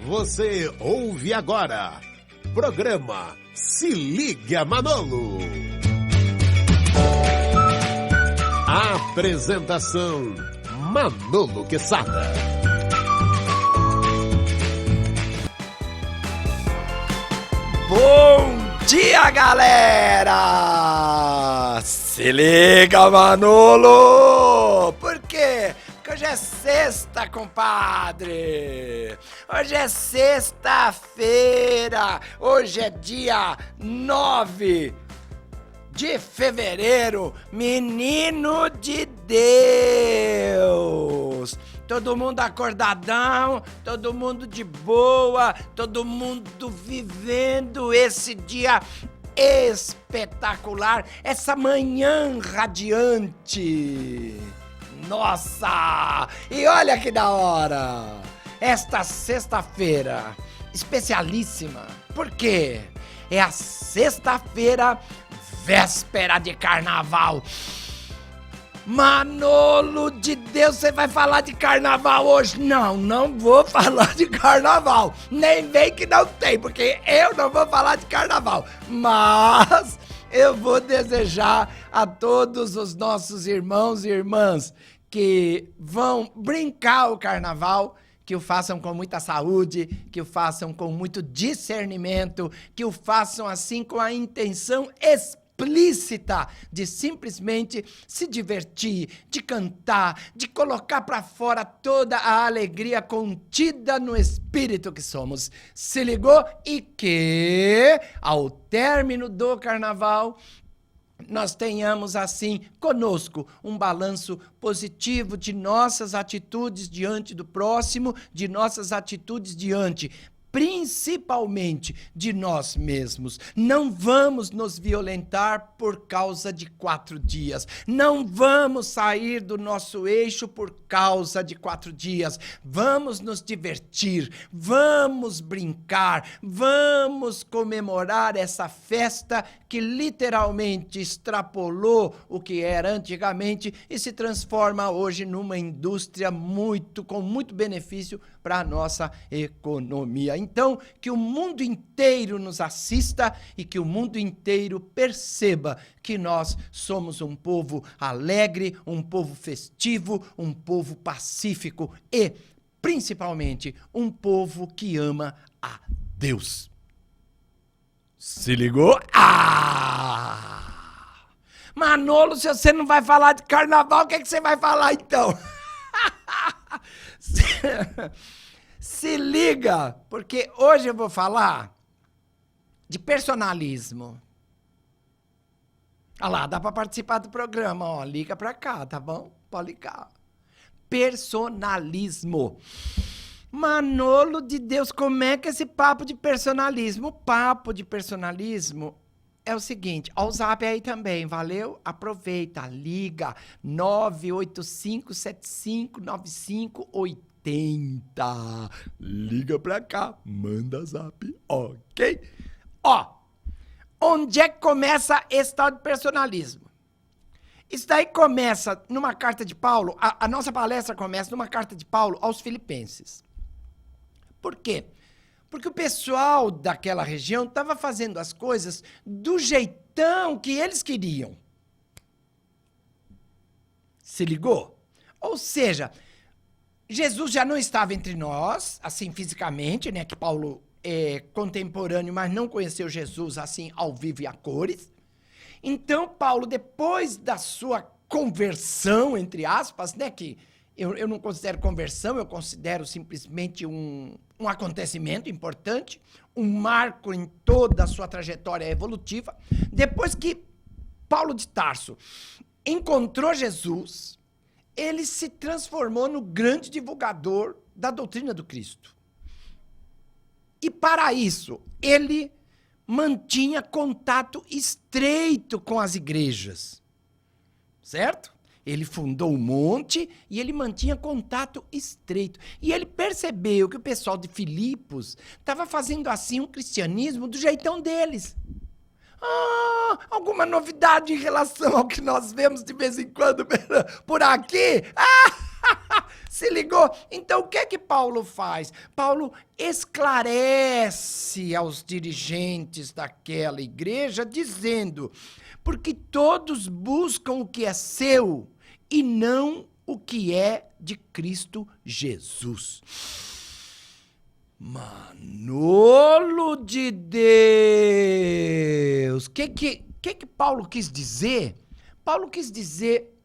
Você ouve agora. Programa Se Liga Manolo. Apresentação Manolo Quezada. Bom dia, galera! Se liga, Manolo! Por quê? Porque hoje é sexta, compadre! Hoje é sexta-feira! Hoje é dia 9 de fevereiro, menino de Deus! Todo mundo acordadão, todo mundo de boa, todo mundo vivendo esse dia espetacular, essa manhã radiante. Nossa! E olha que da hora! Esta sexta-feira especialíssima. Por quê? É a sexta-feira, véspera de carnaval. Manolo de Deus, você vai falar de carnaval hoje? Não, não vou falar de carnaval. Nem vem que não tem, porque eu não vou falar de carnaval. Mas eu vou desejar a todos os nossos irmãos e irmãs que vão brincar o carnaval, que o façam com muita saúde, que o façam com muito discernimento, que o façam assim com a intenção explícita de simplesmente se divertir, de cantar, de colocar para fora toda a alegria contida no espírito que somos. Se ligou? E que ao término do carnaval nós tenhamos assim conosco um balanço positivo de nossas atitudes diante do próximo, de nossas atitudes diante principalmente de nós mesmos. Não vamos nos violentar por causa de 4 dias. Não vamos sair do nosso eixo por causa de 4 dias. Vamos nos divertir, vamos brincar, vamos comemorar essa festa que literalmente extrapolou o que era antigamente e se transforma hoje numa indústria com muito benefício para a nossa economia. Então, que o mundo inteiro nos assista e que o mundo inteiro perceba que nós somos um povo alegre, um povo festivo, um povo pacífico e, principalmente, um povo que ama a Deus. Se ligou? Manolo, se você não vai falar de carnaval, o que você vai falar então? Se liga, porque hoje eu vou falar de personalismo. Olha lá, dá para participar do programa, ó, liga para cá, tá bom? Pode ligar. Personalismo. Manolo de Deus, como é que é esse papo de personalismo? O papo de personalismo é o seguinte, ó o zap aí também, valeu? Aproveita, liga, 985759580. Liga pra cá, manda zap, ok? Ó, onde é que começa esse tal de personalismo? Isso daí começa numa carta de Paulo, a nossa palestra começa numa carta de Paulo aos Filipenses. Por quê? Porque o pessoal daquela região estava fazendo as coisas do jeitão que eles queriam. Se ligou? Ou seja, Jesus já não estava entre nós, assim, fisicamente, né? Que Paulo é contemporâneo, mas não conheceu Jesus, assim, ao vivo e a cores. Então, Paulo, depois da sua conversão, entre aspas, né? Que eu não considero conversão, eu considero simplesmente um acontecimento importante, um marco em toda a sua trajetória evolutiva. Depois que Paulo de Tarso encontrou Jesus, ele se transformou no grande divulgador da doutrina do Cristo. E para isso, ele mantinha contato estreito com as igrejas, certo? Ele fundou um monte e ele mantinha contato estreito. E ele percebeu que o pessoal de Filipos estava fazendo assim um cristianismo do jeitão deles. Alguma novidade em relação ao que nós vemos de vez em quando por aqui? Se ligou? Então, o que é que Paulo faz? Paulo esclarece aos dirigentes daquela igreja, dizendo, porque todos buscam o que é seu e não o que é de Cristo Jesus. Manolo de Deus! O que Paulo quis dizer? Paulo quis dizer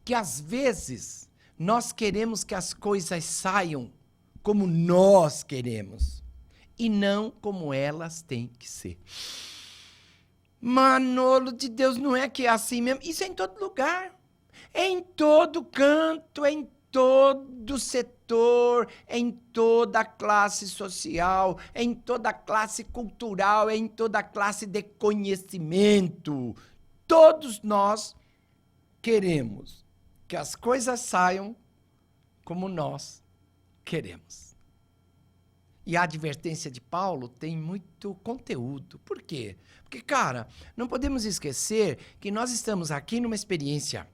que às vezes nós queremos que as coisas saiam como nós queremos e não como elas têm que ser. Manolo de Deus, não é que é assim mesmo? Isso é em todo lugar. É em todo canto, é em todo setor, é em toda classe social, é em toda classe cultural, é em toda classe de conhecimento. Todos nós queremos que as coisas saiam como nós queremos. E a advertência de Paulo tem muito conteúdo. Por quê? Porque, cara, não podemos esquecer que nós estamos aqui numa experiência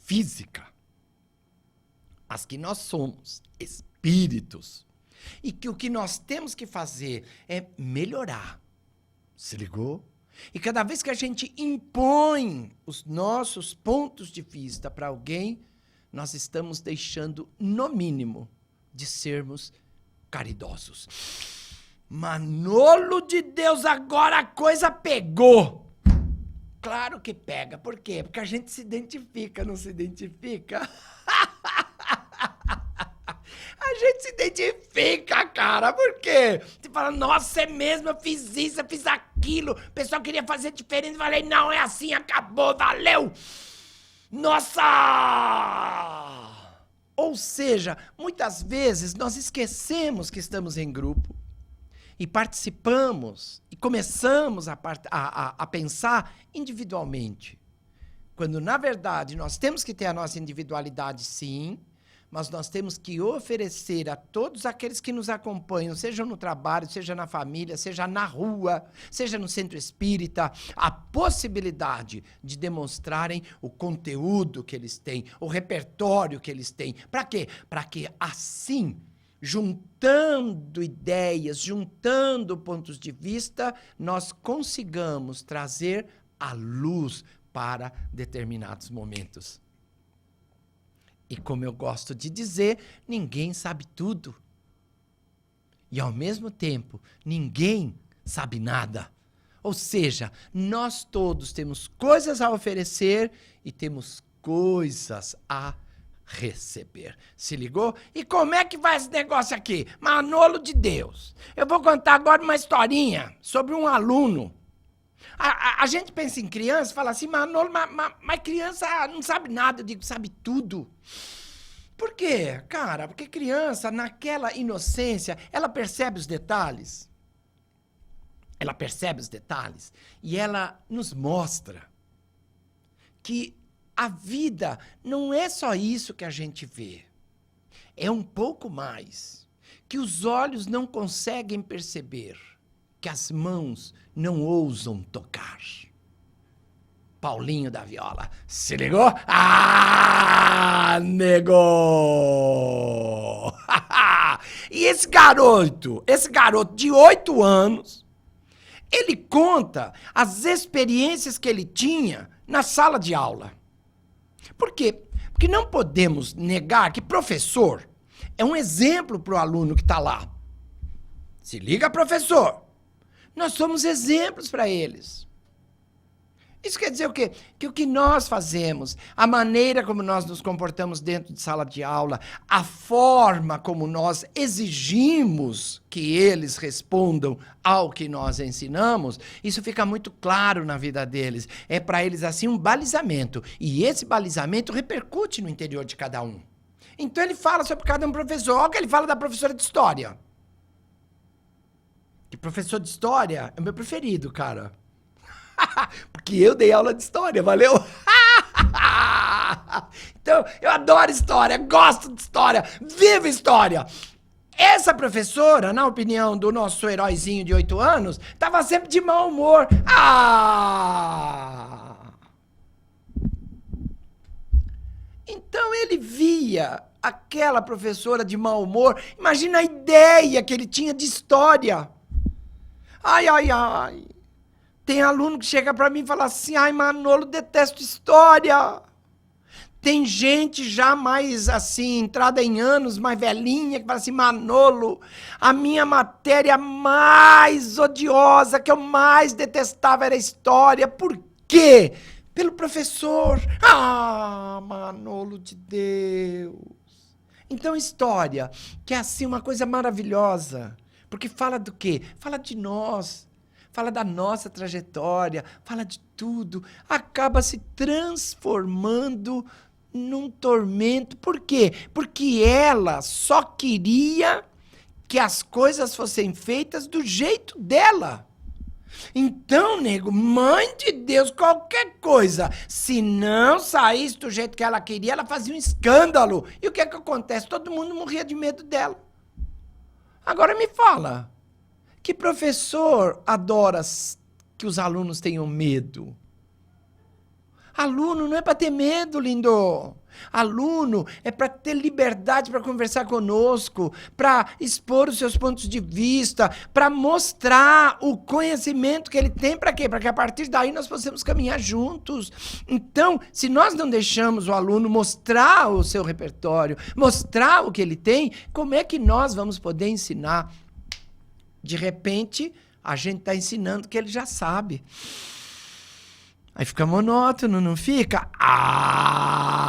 física, mas que nós somos espíritos. E que o que nós temos que fazer é melhorar. Se ligou? E cada vez que a gente impõe os nossos pontos de vista para alguém, nós estamos deixando, no mínimo, de sermos caridosos. Manolo de Deus, agora a coisa pegou. Claro que pega. Por quê? Porque a gente se identifica, não se identifica? A gente se identifica, cara. Por quê? Você fala, nossa, é mesmo, eu fiz isso, eu fiz aquilo. O pessoal queria fazer diferente. Eu falei, não, é assim, acabou, valeu. Nossa! Ou seja, muitas vezes nós esquecemos que estamos em grupo e participamos e começamos a pensar individualmente. Quando, na verdade, nós temos que ter a nossa individualidade, sim, mas nós temos que oferecer a todos aqueles que nos acompanham, seja no trabalho, seja na família, seja na rua, seja no centro espírita, a possibilidade de demonstrarem o conteúdo que eles têm, o repertório que eles têm. Para quê? Para que assim, juntando ideias, juntando pontos de vista, nós consigamos trazer a luz para determinados momentos. E como eu gosto de dizer, ninguém sabe tudo. E ao mesmo tempo, ninguém sabe nada. Ou seja, nós todos temos coisas a oferecer e temos coisas a receber. Se ligou? E como é que vai esse negócio aqui? Manolo de Deus. Eu vou contar agora uma historinha sobre um aluno. A gente pensa em criança e fala assim, Manolo, mas criança não sabe nada. Eu digo, sabe tudo. Por quê? Cara, porque criança, naquela inocência, ela percebe os detalhes. Ela percebe os detalhes e ela nos mostra que a vida não é só isso que a gente vê. É um pouco mais. Que os olhos não conseguem perceber. Que as mãos não ousam tocar. Paulinho da Viola. Se ligou? Ah, negou! E esse garoto de 8 anos, ele conta as experiências que ele tinha na sala de aula. Por quê? Porque não podemos negar que professor é um exemplo para o aluno que está lá. Se liga, professor! Nós somos exemplos para eles. Isso quer dizer o quê? Que o que nós fazemos, a maneira como nós nos comportamos dentro de sala de aula, a forma como nós exigimos que eles respondam ao que nós ensinamos, isso fica muito claro na vida deles. É para eles assim um balizamento. E esse balizamento repercute no interior de cada um. Então ele fala sobre cada um professor. Olha o que ele fala da professora de história. Que professor de história é o meu preferido, cara. Porque eu dei aula de história, valeu? Então, eu adoro história, gosto de história, vivo história. Essa professora, na opinião do nosso heróizinho de 8 anos, estava sempre de mau humor. Então ele via aquela professora de mau humor, imagina a ideia que ele tinha de história. Ai, ai, ai. Tem aluno que chega para mim e fala assim, ai, Manolo, detesto história. Tem gente já mais, assim, entrada em anos, mais velhinha, que fala assim, Manolo, a minha matéria mais odiosa, que eu mais detestava era história. Por quê? Pelo professor. Ah, Manolo de Deus. Então, história, que é assim uma coisa maravilhosa, porque fala do quê? Fala de nós. Fala da nossa trajetória, fala de tudo, acaba se transformando num tormento. Por quê? Porque ela só queria que as coisas fossem feitas do jeito dela. Então, nego, mãe de Deus, qualquer coisa, se não saísse do jeito que ela queria, ela fazia um escândalo. E o que é que acontece? Todo mundo morria de medo dela. Agora me fala, que professor adora que os alunos tenham medo? Aluno não é para ter medo, lindo. Aluno é para ter liberdade para conversar conosco, para expor os seus pontos de vista, para mostrar o conhecimento que ele tem. Para quê? Para que a partir daí nós possamos caminhar juntos. Então, se nós não deixamos o aluno mostrar o seu repertório, mostrar o que ele tem, como é que nós vamos poder ensinar? De repente, a gente está ensinando o que ele já sabe. Aí fica monótono, não fica? Ah,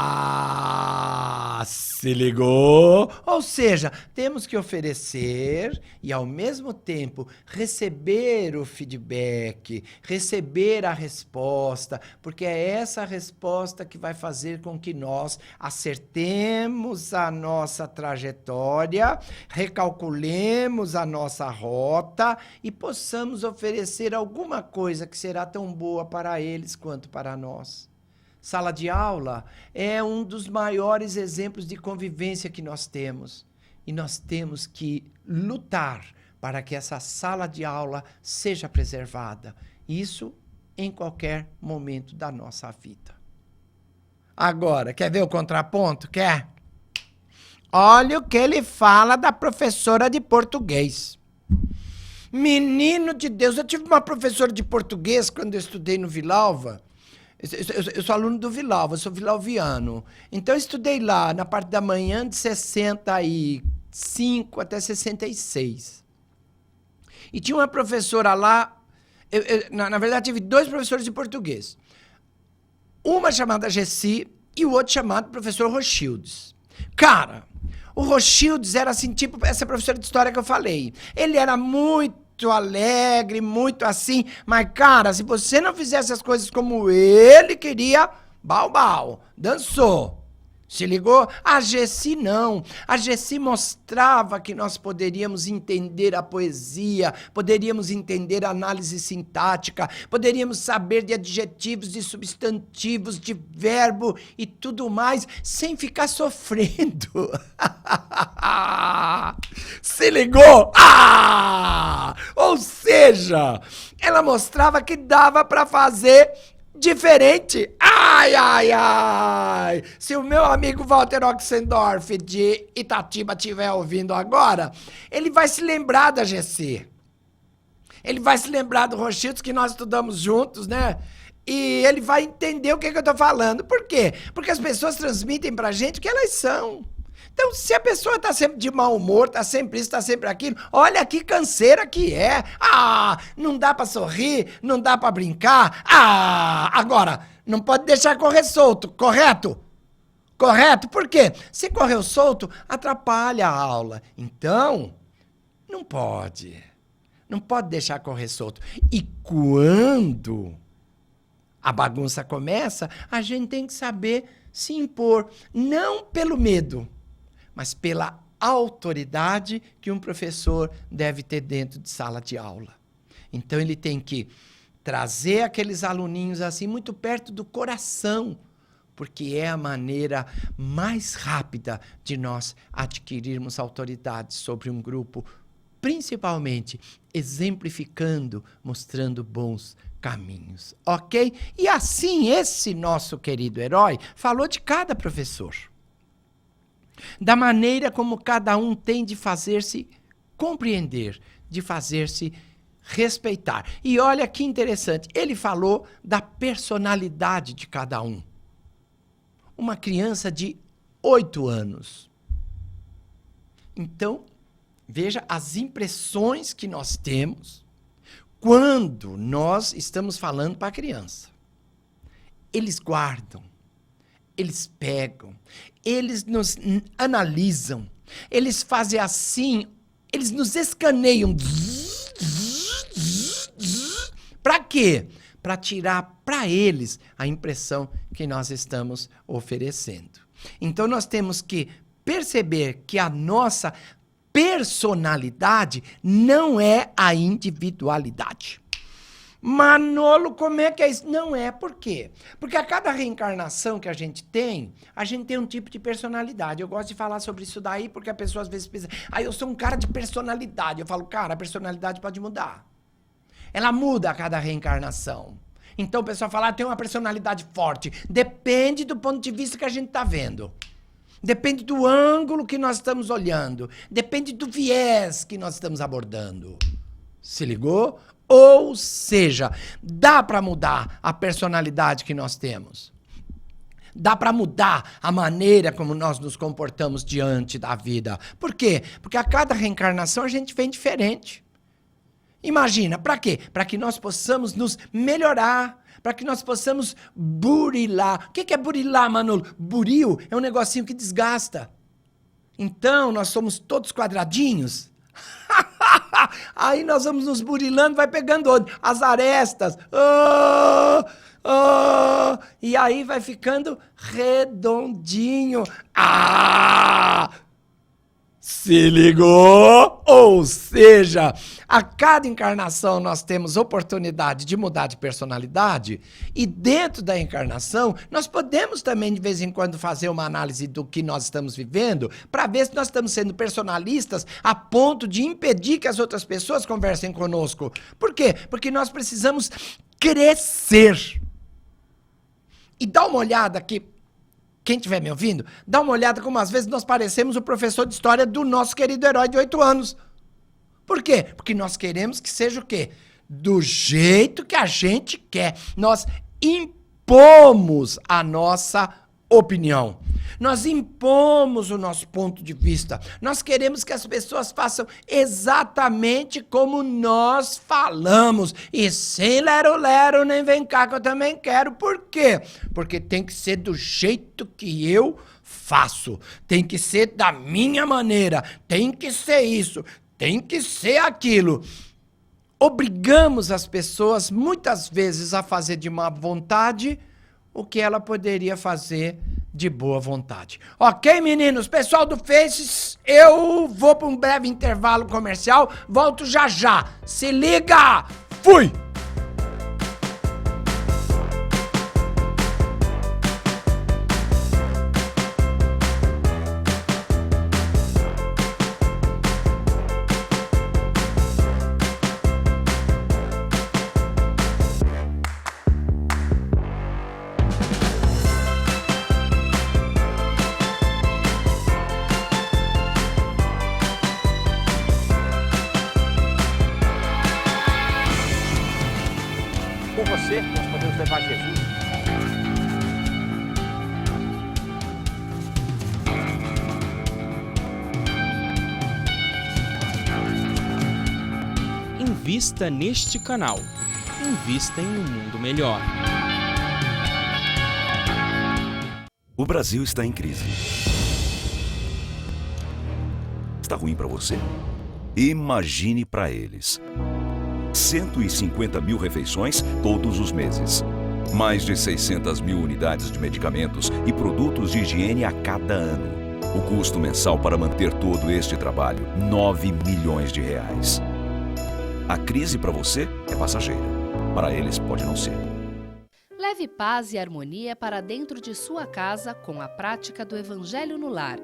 se ligou? Ou seja, temos que oferecer e, ao mesmo tempo, receber o feedback, receber a resposta, porque é essa resposta que vai fazer com que nós acertemos a nossa trajetória, recalculemos a nossa rota e possamos oferecer alguma coisa que será tão boa para eles quanto para nós. Sala de aula é um dos maiores exemplos de convivência que nós temos. E nós temos que lutar para que essa sala de aula seja preservada. Isso em qualquer momento da nossa vida. Agora, quer ver o contraponto? Quer? Olha o que ele fala da professora de português. Menino de Deus, eu tive uma professora de português quando eu estudei no Vilalva. Eu sou aluno do Vilalva, eu sou vilalviano. Então eu estudei lá na parte da manhã de 65 até 66. E tinha uma professora lá, na verdade tive dois professores de português. Uma chamada Gessi e o outro chamado professor Rochildes. Cara, o Rochildes era assim, tipo essa professora de história que eu falei. Ele era muito alegre, muito assim, mas, cara, se você não fizesse as coisas como ele queria, bau, dançou. Se ligou? A Gessi não. A Gessi mostrava que nós poderíamos entender a poesia, poderíamos entender a análise sintática, poderíamos saber de adjetivos, de substantivos, de verbo e tudo mais, sem ficar sofrendo. Se ligou? Ou seja, ela mostrava que dava para fazer diferente. Ai. Se o meu amigo Walter Oxendorf de Itatiba estiver ouvindo agora, ele vai se lembrar da Gessi. Ele vai se lembrar do Rochildes, que nós estudamos juntos, né? E ele vai entender o que eu tô falando. Por quê? Porque as pessoas transmitem pra gente o que elas são. Então, se a pessoa tá sempre de mau humor, tá sempre isso, tá sempre aquilo, olha que canseira que é. Não dá pra sorrir, não dá pra brincar. Agora, não pode deixar correr solto, correto? Correto? Por quê? Se correu solto, atrapalha a aula. Então, não pode. Não pode deixar correr solto. E quando a bagunça começa, a gente tem que saber se impor, não pelo medo, mas pela autoridade que um professor deve ter dentro de sala de aula. Então ele tem que trazer aqueles aluninhos assim muito perto do coração, porque é a maneira mais rápida de nós adquirirmos autoridade sobre um grupo, principalmente exemplificando, mostrando bons caminhos, ok? E assim esse nosso querido herói falou de cada professor. da maneira como cada um tem de fazer-se compreender, de fazer-se respeitar. E olha que interessante, ele falou da personalidade de cada um. Uma criança de 8 anos. Então, veja as impressões que nós temos quando nós estamos falando para a criança. Eles guardam, eles pegam, eles nos analisam, eles fazem assim, eles nos escaneiam. Para quê? Para tirar para eles a impressão que nós estamos oferecendo. Então nós temos que perceber que a nossa personalidade não é a individualidade. Manolo, como é que é isso? Não é, por quê? Porque a cada reencarnação que a gente tem um tipo de personalidade. Eu gosto de falar sobre isso daí, porque a pessoa às vezes pensa, eu sou um cara de personalidade. Eu falo, cara, a personalidade pode mudar. Ela muda a cada reencarnação. Então o pessoal fala, tem uma personalidade forte. Depende do ponto de vista que a gente está vendo. Depende do ângulo que nós estamos olhando. Depende do viés que nós estamos abordando. Se ligou? Ou seja, dá para mudar a personalidade que nós temos. Dá para mudar a maneira como nós nos comportamos diante da vida. Por quê? Porque a cada reencarnação a gente vem diferente. Imagina, para quê? Para que nós possamos nos melhorar, para que nós possamos burilar. O que é burilar, Manolo? Buril é um negocinho que desgasta. Então, nós somos todos quadradinhos. Aí nós vamos nos burilando, vai pegando onde? As arestas. E aí vai ficando redondinho. Se ligou? Ou seja, a cada encarnação nós temos oportunidade de mudar de personalidade e dentro da encarnação nós podemos também de vez em quando fazer uma análise do que nós estamos vivendo para ver se nós estamos sendo personalistas a ponto de impedir que as outras pessoas conversem conosco. Por quê? Porque nós precisamos crescer. E dá uma olhada aqui. Quem estiver me ouvindo, dá uma olhada como às vezes nós parecemos o professor de história do nosso querido herói de 8 anos. Por quê? Porque nós queremos que seja o quê? Do jeito que a gente quer. Nós impomos a nossa opinião. Nós impomos o nosso ponto de vista. Nós queremos que as pessoas façam exatamente como nós falamos. E sem lero-lero, nem vem cá que eu também quero. Por quê? Porque tem que ser do jeito que eu faço. Tem que ser da minha maneira. Tem que ser isso. Tem que ser aquilo. Obrigamos as pessoas, muitas vezes, a fazer de má vontade o que ela poderia fazer de boa vontade. Ok, meninos? Pessoal do Faces, eu vou para um breve intervalo comercial, volto já já. Se liga! Fui! Com você, nós podemos levar Jesus. Invista neste canal. Invista em um mundo melhor. O Brasil está em crise. Está ruim para você? Imagine para eles. 150 mil refeições todos os meses. Mais de 600 mil unidades de medicamentos e produtos de higiene a cada ano. O custo mensal para manter todo este trabalho, R$9 milhões. A crise para você é passageira. Para eles pode não ser. Leve paz e harmonia para dentro de sua casa com a prática do Evangelho no Lar.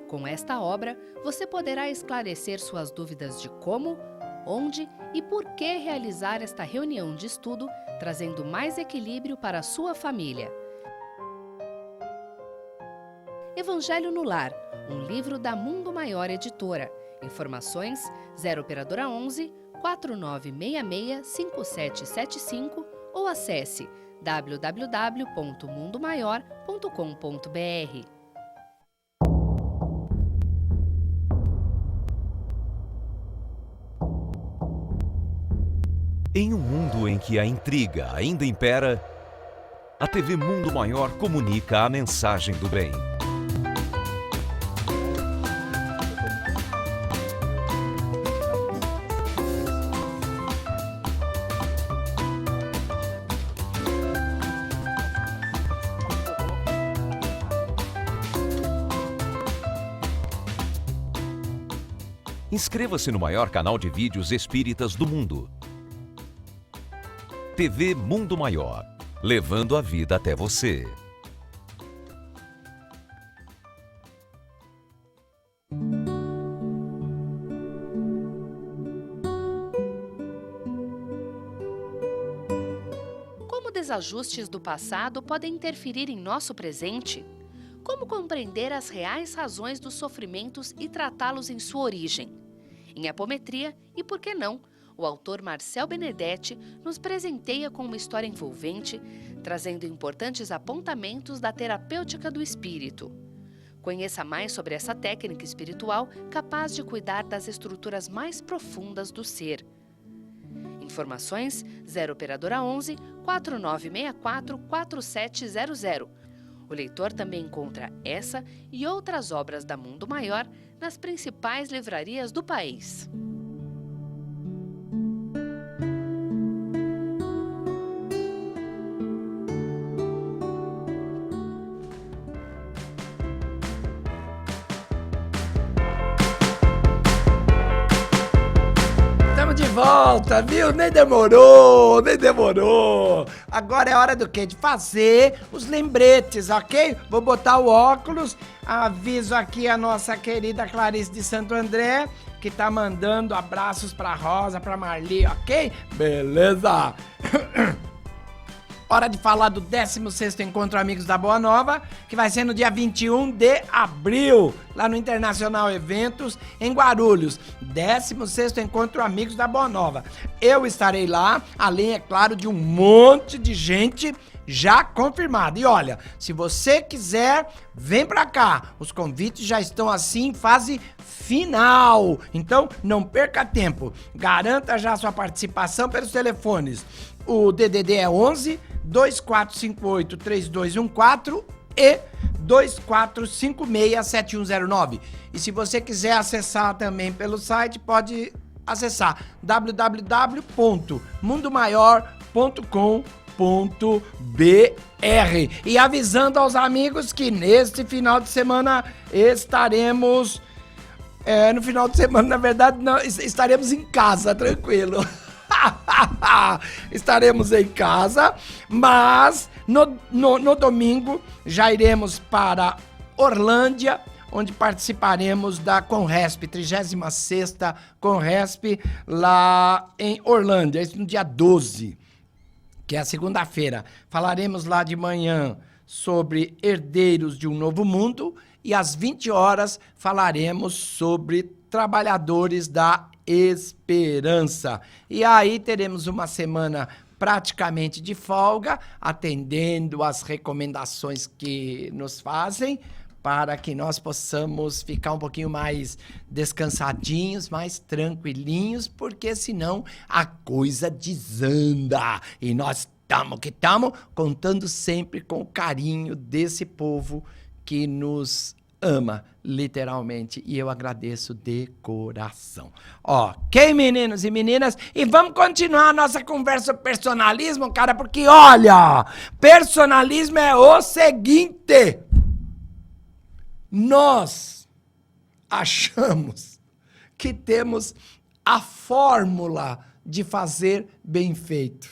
Com esta obra, você poderá esclarecer suas dúvidas de como, onde e por que realizar esta reunião de estudo, trazendo mais equilíbrio para a sua família. Evangelho no Lar, um livro da Mundo Maior Editora. Informações 0 operadora 11 4966 5775 ou acesse www.mundomaior.com.br. Em um mundo em que a intriga ainda impera, a TV Mundo Maior comunica a mensagem do bem. Inscreva-se no maior canal de vídeos espíritas do mundo. TV Mundo Maior, levando a vida até você. Como desajustes do passado podem interferir em nosso presente? Como compreender as reais razões dos sofrimentos e tratá-los em sua origem? Em Apometria, e por que não, o autor Marcel Benedetti nos presenteia com uma história envolvente, trazendo importantes apontamentos da terapêutica do espírito. Conheça mais sobre essa técnica espiritual capaz de cuidar das estruturas mais profundas do ser. Informações 0 operadora 11 4964 4700. O leitor também encontra essa e outras obras da Mundo Maior nas principais livrarias do país. Estamos de volta, viu? Nem demorou, nem demorou. Agora é hora do quê? De fazer os lembretes, ok? Vou botar o óculos, aviso aqui a nossa querida Clarice de Santo André, que tá mandando abraços pra Rosa, pra Marli, ok? Beleza! Hora de falar do 16º Encontro Amigos da Boa Nova, que vai ser no dia 21 de abril, lá no Internacional Eventos, em Guarulhos. 16º Encontro Amigos da Boa Nova. Eu estarei lá, além, é claro, de um monte de gente já confirmada. E olha, se você quiser, vem pra cá. Os convites já estão assim em fase final. Então, não perca tempo. Garanta já sua participação pelos telefones. O DDD é 11 2458 3214 e 24567109. E se você quiser acessar também pelo site, pode acessar www.mundomaior.com.br. E avisando aos amigos que neste final de semana estaremos... no final de semana, na verdade, não, estaremos em casa, tranquilo. Estaremos em casa, mas no domingo já iremos para Orlândia, onde participaremos da Conresp, 36ª Conresp, lá em Orlândia, isso no dia 12, que é a segunda-feira. Falaremos lá de manhã sobre Herdeiros de um Novo Mundo e às 20 horas falaremos sobre Trabalhadores da Esperança. E aí teremos uma semana praticamente de folga, atendendo às recomendações que nos fazem, para que nós possamos ficar um pouquinho mais descansadinhos, mais tranquilinhos, porque senão a coisa desanda. E nós estamos contando sempre com o carinho desse povo que nos ama, literalmente, e eu agradeço de coração. Ok, meninos e meninas? E vamos continuar a nossa conversa sobre personalismo, cara, porque, olha, personalismo é o seguinte: nós achamos que temos a fórmula de fazer bem feito.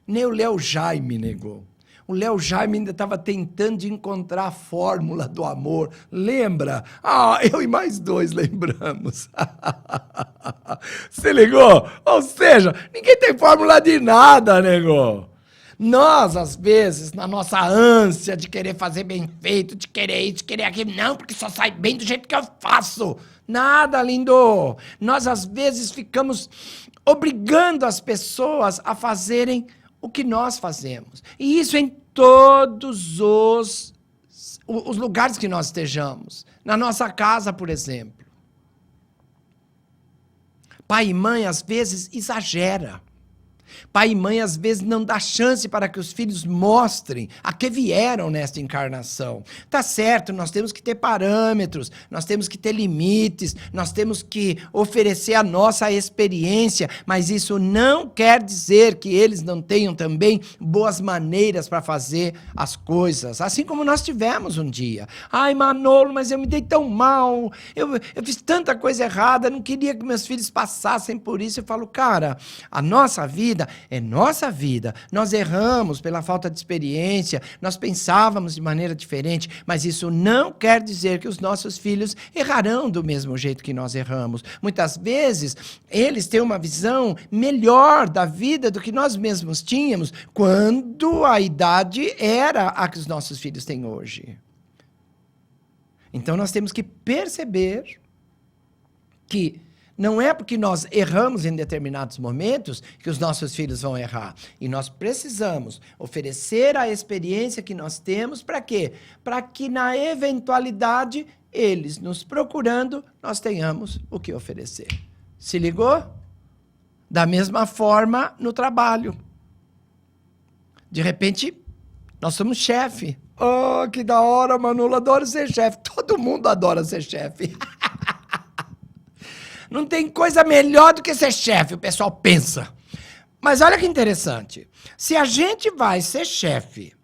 Nem o Léo Jaime negou. O Léo Jaime ainda estava tentando encontrar a fórmula do amor. Lembra? Eu e mais dois lembramos. Se ligou? Ou seja, ninguém tem fórmula de nada, nego. Nós, às vezes, na nossa ânsia de querer fazer bem feito, de querer isso, de querer aquilo, não, porque só sai bem do jeito que eu faço. Nada, lindo. Nós, às vezes, ficamos obrigando as pessoas a fazerem o que nós fazemos. E isso em todos os lugares que nós estejamos. Na nossa casa, por exemplo. Pai e mãe, às vezes, exagera. Pai e mãe, às vezes, não dá chance para que os filhos mostrem a que vieram nesta encarnação. Tá certo, nós temos que ter parâmetros, nós temos que ter limites, nós temos que oferecer a nossa experiência, mas isso não quer dizer que eles não tenham também boas maneiras para fazer as coisas, assim como nós tivemos um dia. Ai, Manolo, mas eu me dei tão mal, eu fiz tanta coisa errada, não queria que meus filhos passassem por isso. Eu falo, cara, a nossa vida é nossa vida. Nós erramos pela falta de experiência, nós pensávamos de maneira diferente, mas isso não quer dizer que os nossos filhos errarão do mesmo jeito que nós erramos. Muitas vezes, eles têm uma visão melhor da vida do que nós mesmos tínhamos quando a idade era a que os nossos filhos têm hoje. Então, nós temos que perceber que não é porque nós erramos em determinados momentos que os nossos filhos vão errar. E nós precisamos oferecer a experiência que nós temos para quê? Para que na eventualidade, eles nos procurando, nós tenhamos o que oferecer. Se ligou? Da mesma forma no trabalho. De repente, nós somos chefe. Oh, que da hora, Manolo, adoro ser chefe. Todo mundo adora ser chefe. Não tem coisa melhor do que ser chefe, o pessoal pensa. Mas olha que interessante. Se a gente vai ser chefe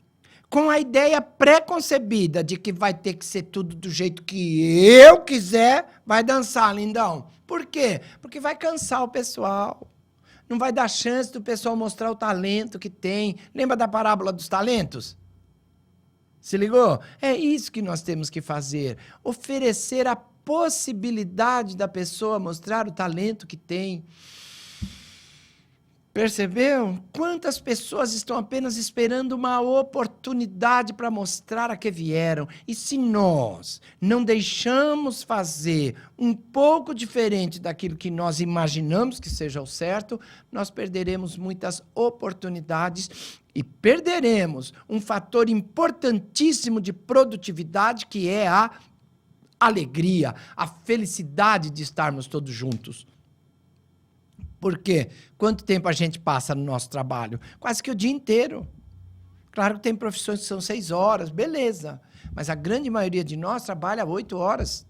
com a ideia pré-concebida de que vai ter que ser tudo do jeito que eu quiser, vai dançar, lindão. Por quê? Porque vai cansar o pessoal. Não vai dar chance do pessoal mostrar o talento que tem. Lembra da parábola dos talentos? Se ligou? É isso que nós temos que fazer. Oferecer a possibilidade da pessoa mostrar o talento que tem. Percebeu? Quantas pessoas estão apenas esperando uma oportunidade para mostrar a que vieram? E se nós não deixamos fazer um pouco diferente daquilo que nós imaginamos que seja o certo, nós perderemos muitas oportunidades e perderemos um fator importantíssimo de produtividade, que é a alegria, a felicidade de estarmos todos juntos. Por quê? Quanto tempo a gente passa no nosso trabalho? Quase que o dia inteiro. Claro que tem profissões que são 6 horas, beleza. Mas a grande maioria de nós trabalha 8 horas.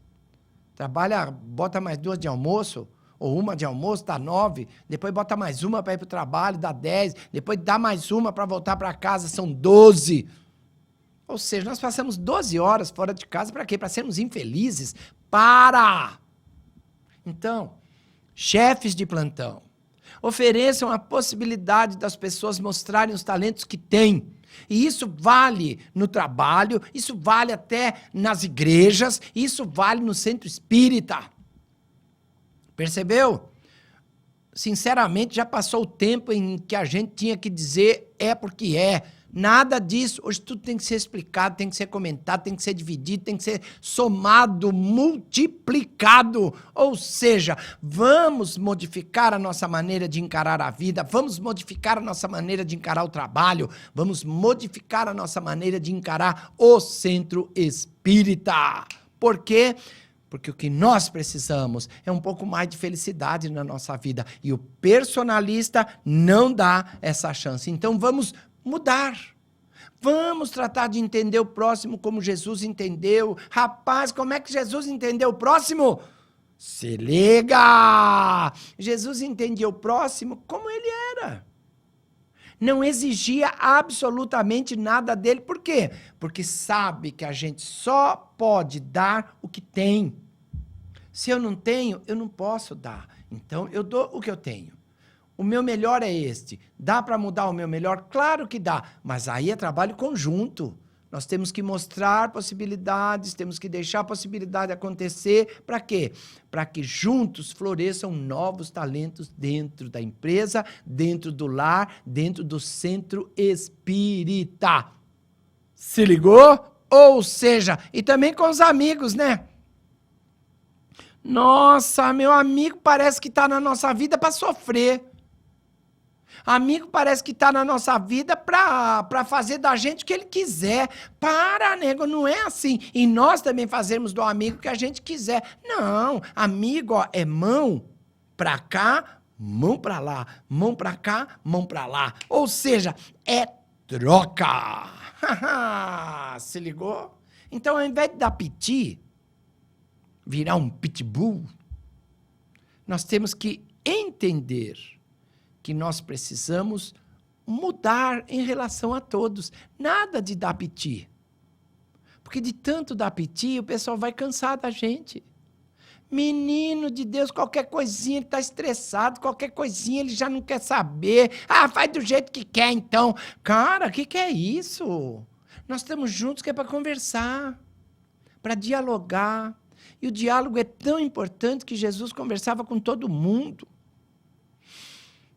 Trabalha, bota mais 2 de almoço, ou 1 de almoço, dá 9. Depois bota mais 1 para ir para o trabalho, dá 10. Depois dá mais 1 para voltar para casa, são 12. Ou seja, nós passamos 12 horas fora de casa para quê? Para sermos infelizes? Para! Então, chefes de plantão, ofereçam a possibilidade das pessoas mostrarem os talentos que têm. E isso vale no trabalho, isso vale até nas igrejas, isso vale no centro espírita. Percebeu? Sinceramente, já passou o tempo em que a gente tinha que dizer é porque é. Nada disso. Hoje tudo tem que ser explicado, tem que ser comentado, tem que ser dividido, tem que ser somado, multiplicado. Ou seja, vamos modificar a nossa maneira de encarar a vida, vamos modificar a nossa maneira de encarar o trabalho, vamos modificar a nossa maneira de encarar o centro espírita. Por quê? Porque o que nós precisamos é um pouco mais de felicidade na nossa vida. E o personalista não dá essa chance. Então vamos mudar. Vamos tratar de entender o próximo como Jesus entendeu. Rapaz, como é que Jesus entendeu o próximo? Se liga! Jesus entendia o próximo como ele era. Não exigia absolutamente nada dele. Por quê? Porque sabe que a gente só pode dar o que tem. Se eu não tenho, eu não posso dar. Então, eu dou o que eu tenho. O meu melhor é este. Dá para mudar o meu melhor? Claro que dá. Mas aí é trabalho conjunto. Nós temos que mostrar possibilidades, temos que deixar a possibilidade acontecer. Para quê? Para que juntos floresçam novos talentos dentro da empresa, dentro do lar, dentro do centro espírita. Se ligou? Ou seja, e também com os amigos, né? Nossa, meu amigo parece que está na nossa vida para sofrer. Amigo parece que está na nossa vida para fazer da gente o que ele quiser. Para, nego, não é assim. E nós também fazemos do amigo o que a gente quiser. Não, amigo, ó, é mão para cá, mão para lá. Mão para cá, mão para lá. Ou seja, é troca. Se ligou? Então, ao invés de dar piti, virar um pitbull, nós temos que entender que nós precisamos mudar em relação a todos. Nada de dar piti. Porque de tanto dar piti, o pessoal vai cansar da gente. Menino de Deus, qualquer coisinha ele está estressado, qualquer coisinha ele já não quer saber. Ah, faz do jeito que quer então. Cara, o que é isso? Nós estamos juntos que é para conversar, para dialogar. E o diálogo é tão importante que Jesus conversava com todo mundo.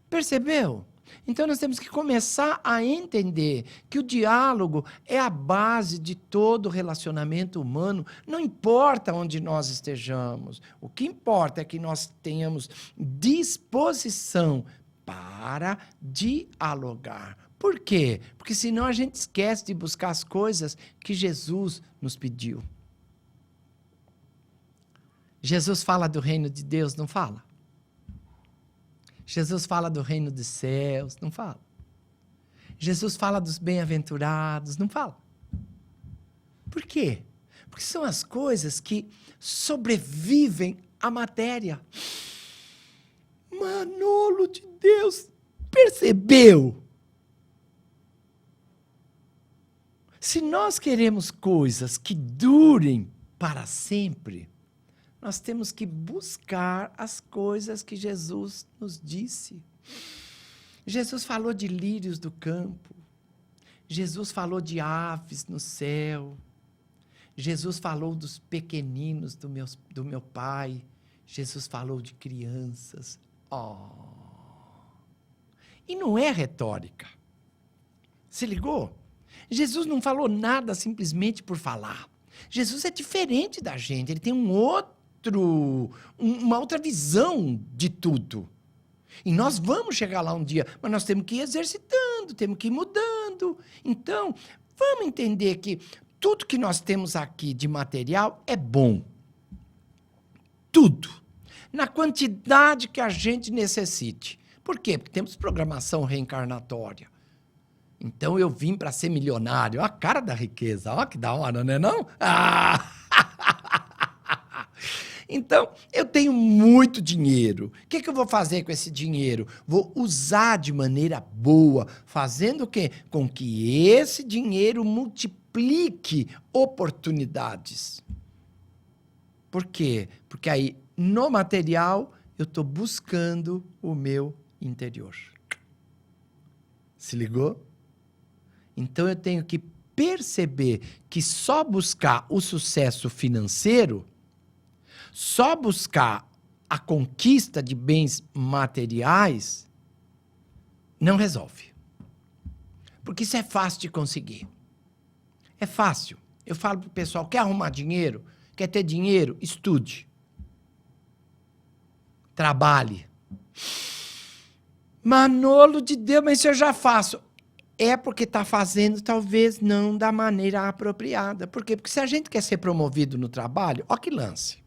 Percebeu? Então nós temos que começar a entender que o diálogo é a base de todo relacionamento humano, não importa onde nós estejamos. O que importa é que nós tenhamos disposição para dialogar. Por quê? Porque senão a gente esquece de buscar as coisas que Jesus nos pediu. Jesus fala do reino de Deus, não fala? Jesus fala do reino dos céus, não fala? Jesus fala dos bem-aventurados, não fala? Por quê? Porque são as coisas que sobrevivem à matéria. Manolo de Deus, percebeu? Se nós queremos coisas que durem para sempre, nós temos que buscar as coisas que Jesus nos disse. Jesus falou de lírios do campo. Jesus falou de aves no céu. Jesus falou dos pequeninos do meu pai. Jesus falou de crianças. E não é retórica. Se ligou? Jesus não falou nada simplesmente por falar. Jesus é diferente da gente. Ele tem uma outra visão de tudo. E nós vamos chegar lá um dia, mas nós temos que ir exercitando, temos que ir mudando. Então, vamos entender que tudo que nós temos aqui de material é bom. Tudo. Na quantidade que a gente necessite. Por quê? Porque temos programação reencarnatória. Então, eu vim para ser milionário. Olha a cara da riqueza. Olha que da hora, não é não? Então, eu tenho muito dinheiro. O que eu vou fazer com esse dinheiro? Vou usar de maneira boa, fazendo o quê? Com que esse dinheiro multiplique oportunidades. Por quê? Porque aí, no material, eu estou buscando o meu interior. Se ligou? Então, eu tenho que perceber que só buscar o sucesso financeiro, só buscar a conquista de bens materiais não resolve. Porque isso é fácil de conseguir. É fácil. Eu falo para o pessoal, quer arrumar dinheiro? Quer ter dinheiro? Estude. Trabalhe. Manolo de Deus, mas isso eu já faço. É porque está fazendo, talvez, não da maneira apropriada. Por quê? Porque se a gente quer ser promovido no trabalho, ó que lance.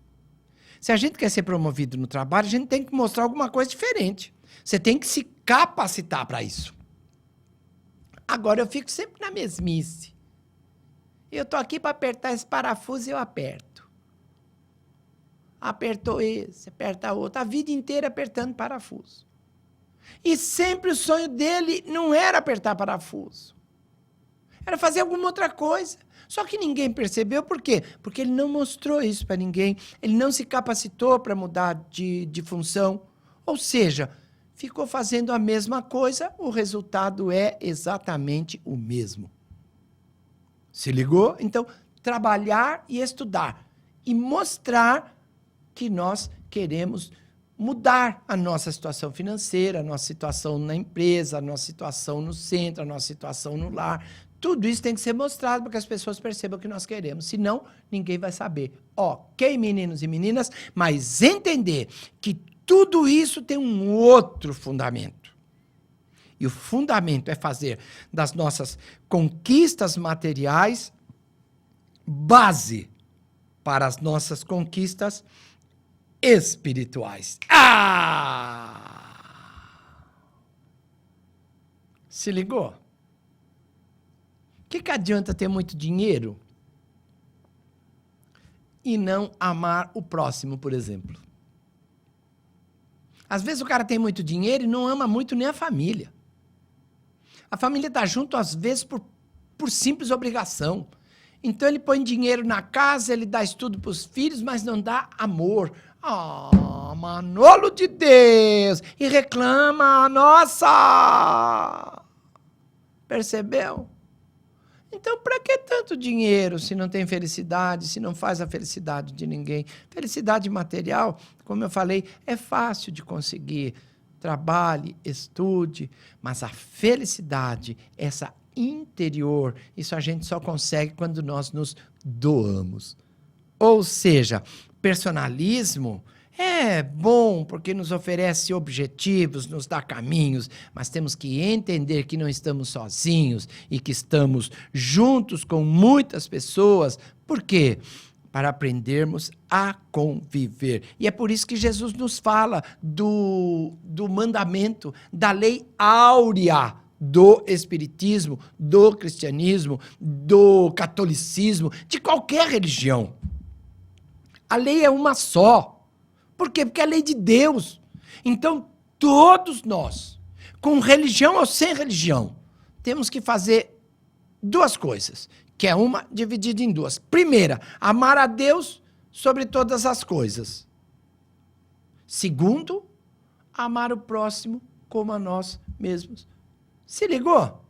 Se a gente quer ser promovido no trabalho, a gente tem que mostrar alguma coisa diferente. Você tem que se capacitar para isso. Agora, eu fico sempre na mesmice. Eu estou aqui para apertar esse parafuso e eu aperto. Apertou esse, aperta outro. A vida inteira apertando parafuso. E sempre o sonho dele não era apertar parafuso. Era fazer alguma outra coisa. Só que ninguém percebeu. Por quê? Porque ele não mostrou isso para ninguém. Ele não se capacitou para mudar de função. Ou seja, ficou fazendo a mesma coisa, o resultado é exatamente o mesmo. Se ligou? Então, trabalhar e estudar. E mostrar que nós queremos mudar a nossa situação financeira, a nossa situação na empresa, a nossa situação no centro, a nossa situação no lar. Tudo isso tem que ser mostrado para que as pessoas percebam o que nós queremos. Senão, ninguém vai saber. Ok, meninos e meninas, mas entender que tudo isso tem um outro fundamento. E o fundamento é fazer das nossas conquistas materiais base para as nossas conquistas espirituais. Se ligou? O que adianta ter muito dinheiro e não amar o próximo, por exemplo? Às vezes o cara tem muito dinheiro e não ama muito nem a família. A família está junto, às vezes, por simples obrigação. Então ele põe dinheiro na casa, ele dá estudo para os filhos, mas não dá amor. Manolo de Deus! E reclama, nossa! Percebeu? Então, para que tanto dinheiro se não tem felicidade, se não faz a felicidade de ninguém? Felicidade material, como eu falei, é fácil de conseguir. Trabalhe, estude, mas a felicidade, essa interior, isso a gente só consegue quando nós nos doamos. Ou seja, personalismo é bom porque nos oferece objetivos, nos dá caminhos, mas temos que entender que não estamos sozinhos e que estamos juntos com muitas pessoas. Por quê? Para aprendermos a conviver. E é por isso que Jesus nos fala do mandamento, da lei áurea do espiritismo, do cristianismo, do catolicismo, de qualquer religião. A lei é uma só. Por quê? Porque é a lei de Deus. Então, todos nós, com religião ou sem religião, temos que fazer duas coisas, que é uma dividida em duas. Primeira, amar a Deus sobre todas as coisas. Segundo, amar o próximo como a nós mesmos. Se ligou?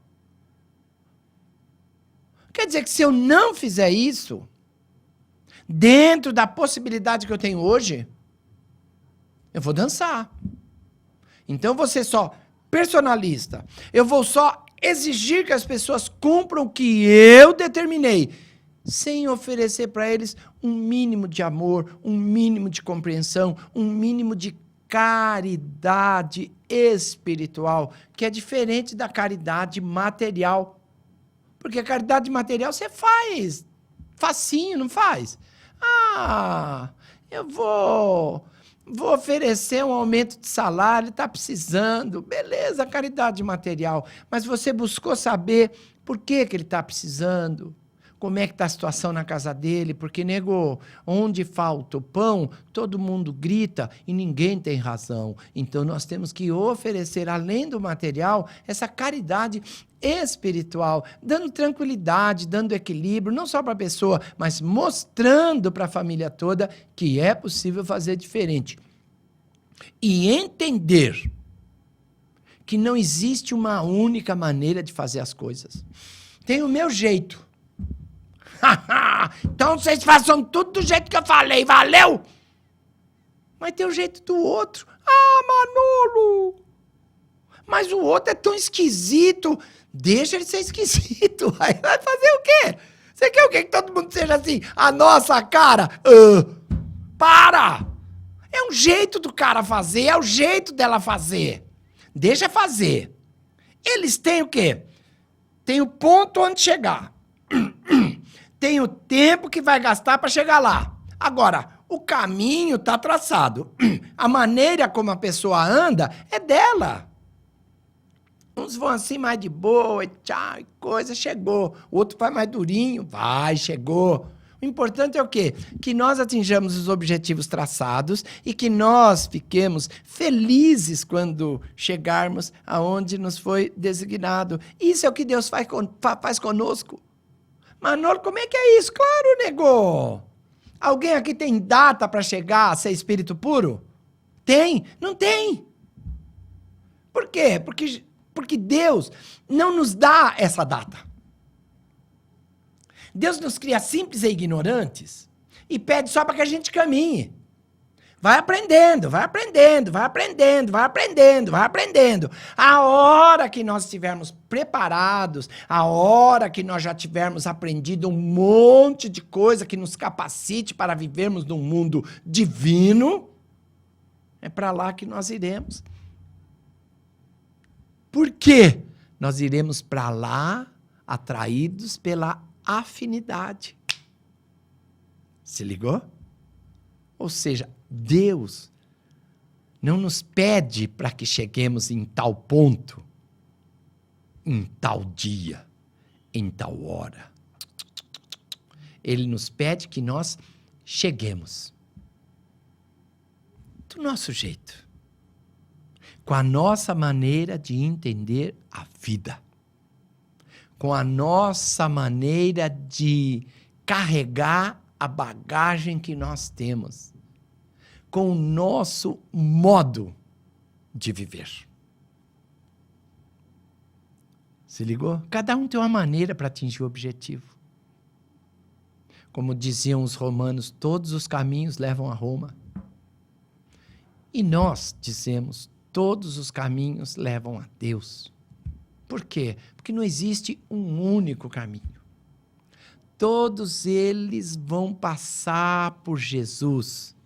Quer dizer que se eu não fizer isso, dentro da possibilidade que eu tenho hoje, eu vou dançar. Então eu vou ser só personalista. Eu vou só exigir que as pessoas cumpram o que eu determinei, sem oferecer para eles um mínimo de amor, um mínimo de compreensão, um mínimo de caridade espiritual, que é diferente da caridade material. Porque a caridade material você faz facinho, não faz? Eu vou oferecer um aumento de salário, está precisando. Beleza, caridade material. Mas você buscou saber por que ele está precisando? Como é que está a situação na casa dele? Porque, nego, onde falta o pão, todo mundo grita e ninguém tem razão. Então, nós temos que oferecer, além do material, essa caridade espiritual, dando tranquilidade, dando equilíbrio, não só para a pessoa, mas mostrando para a família toda que é possível fazer diferente. E entender que não existe uma única maneira de fazer as coisas. Tem o meu jeito. Então vocês façam tudo do jeito que eu falei, valeu? Mas tem o jeito do outro. Manolo! Mas o outro é tão esquisito. Deixa ele ser esquisito. Aí vai fazer o quê? Você quer o quê? Que todo mundo seja assim? A nossa cara? Para! É um jeito do cara fazer, é o jeito dela fazer. Deixa fazer. Eles têm o quê? Tem o ponto onde chegar. Tem o tempo que vai gastar para chegar lá. Agora, o caminho está traçado. A maneira como a pessoa anda é dela. Uns vão assim mais de boa, e tchau, e coisa, chegou. O outro vai mais durinho, vai, chegou. O importante é o quê? Que nós atinjamos os objetivos traçados e que nós fiquemos felizes quando chegarmos aonde nos foi designado. Isso é o que Deus faz conosco. Manolo, como é que é isso? Claro, nego! Alguém aqui tem data para chegar a ser espírito puro? Tem? Não tem. Por quê? Porque Deus não nos dá essa data. Deus nos cria simples e ignorantes e pede só para que a gente caminhe. Vai aprendendo, vai aprendendo, vai aprendendo, vai aprendendo, vai aprendendo. A hora que nós estivermos preparados, a hora que nós já tivermos aprendido um monte de coisa que nos capacite para vivermos num mundo divino, é para lá que nós iremos. Por quê? Nós iremos para lá atraídos pela afinidade. Se ligou? Ou seja, Deus não nos pede para que cheguemos em tal ponto, em tal dia, em tal hora. Ele nos pede que nós cheguemos do nosso jeito, com a nossa maneira de entender a vida, com a nossa maneira de carregar a bagagem que nós temos, com o nosso modo de viver. Se ligou? Cada um tem uma maneira para atingir o objetivo. Como diziam os romanos, todos os caminhos levam a Roma. E nós dizemos, todos os caminhos levam a Deus. Por quê? Porque não existe um único caminho. Todos eles vão passar por Jesus.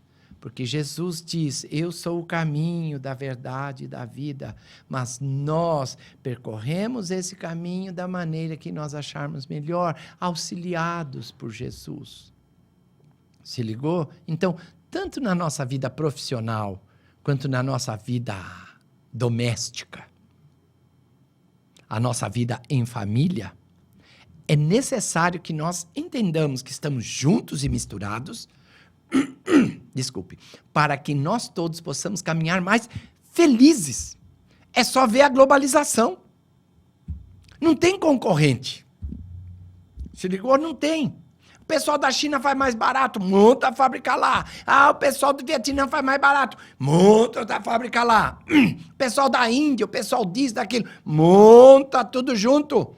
Porque Jesus diz, eu sou o caminho da verdade e da vida. Mas nós percorremos esse caminho da maneira que nós acharmos melhor, auxiliados por Jesus. Se ligou? Então, tanto na nossa vida profissional, quanto na nossa vida doméstica, a nossa vida em família, é necessário que nós entendamos que estamos juntos e misturados, desculpe, para que nós todos possamos caminhar mais felizes. É só ver a globalização. Não tem concorrente. Se ligou? Não tem. O pessoal da China faz mais barato, monta a fábrica lá. Ah, o pessoal do Vietnã faz mais barato, monta a fábrica lá. O pessoal da Índia, o pessoal diz daquilo, monta tudo junto.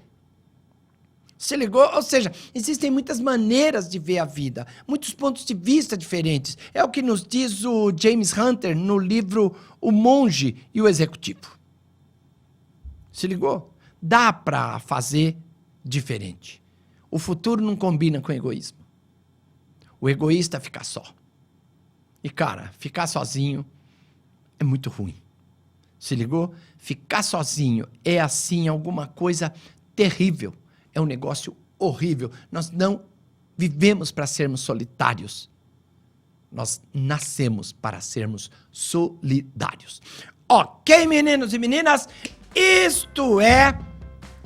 Se ligou? Ou seja, existem muitas maneiras de ver a vida, muitos pontos de vista diferentes. É o que nos diz o James Hunter no livro O Monge e o Executivo. Se ligou? Dá para fazer diferente. O futuro não combina com o egoísmo. O egoísta fica só. E, cara, ficar sozinho é muito ruim. Se ligou? Ficar sozinho é, assim, alguma coisa terrível. É um negócio horrível. Nós não vivemos para sermos solitários. Nós nascemos para sermos solidários. Ok, meninos e meninas? Isto é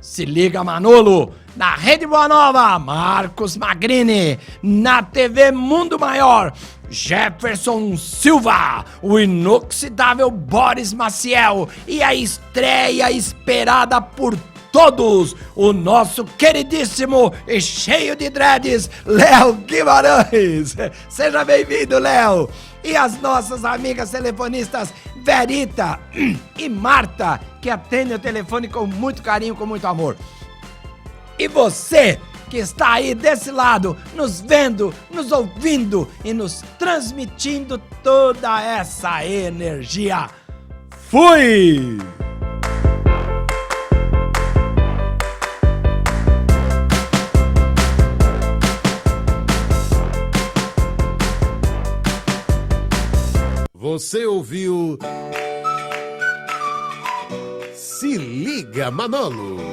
Se Liga Manolo. Na Rede Boa Nova, Marcos Magrini. Na TV Mundo Maior, Jefferson Silva. O inoxidável Boris Maciel. E a estreia esperada por todos, o nosso queridíssimo e cheio de dreads, Léo Guimarães. Seja bem-vindo, Léo. E as nossas amigas telefonistas Verita e Marta, que atendem o telefone com muito carinho, com muito amor. E você que está aí desse lado, nos vendo, nos ouvindo e nos transmitindo toda essa energia. Fui! Você ouviu Se Liga Manolo.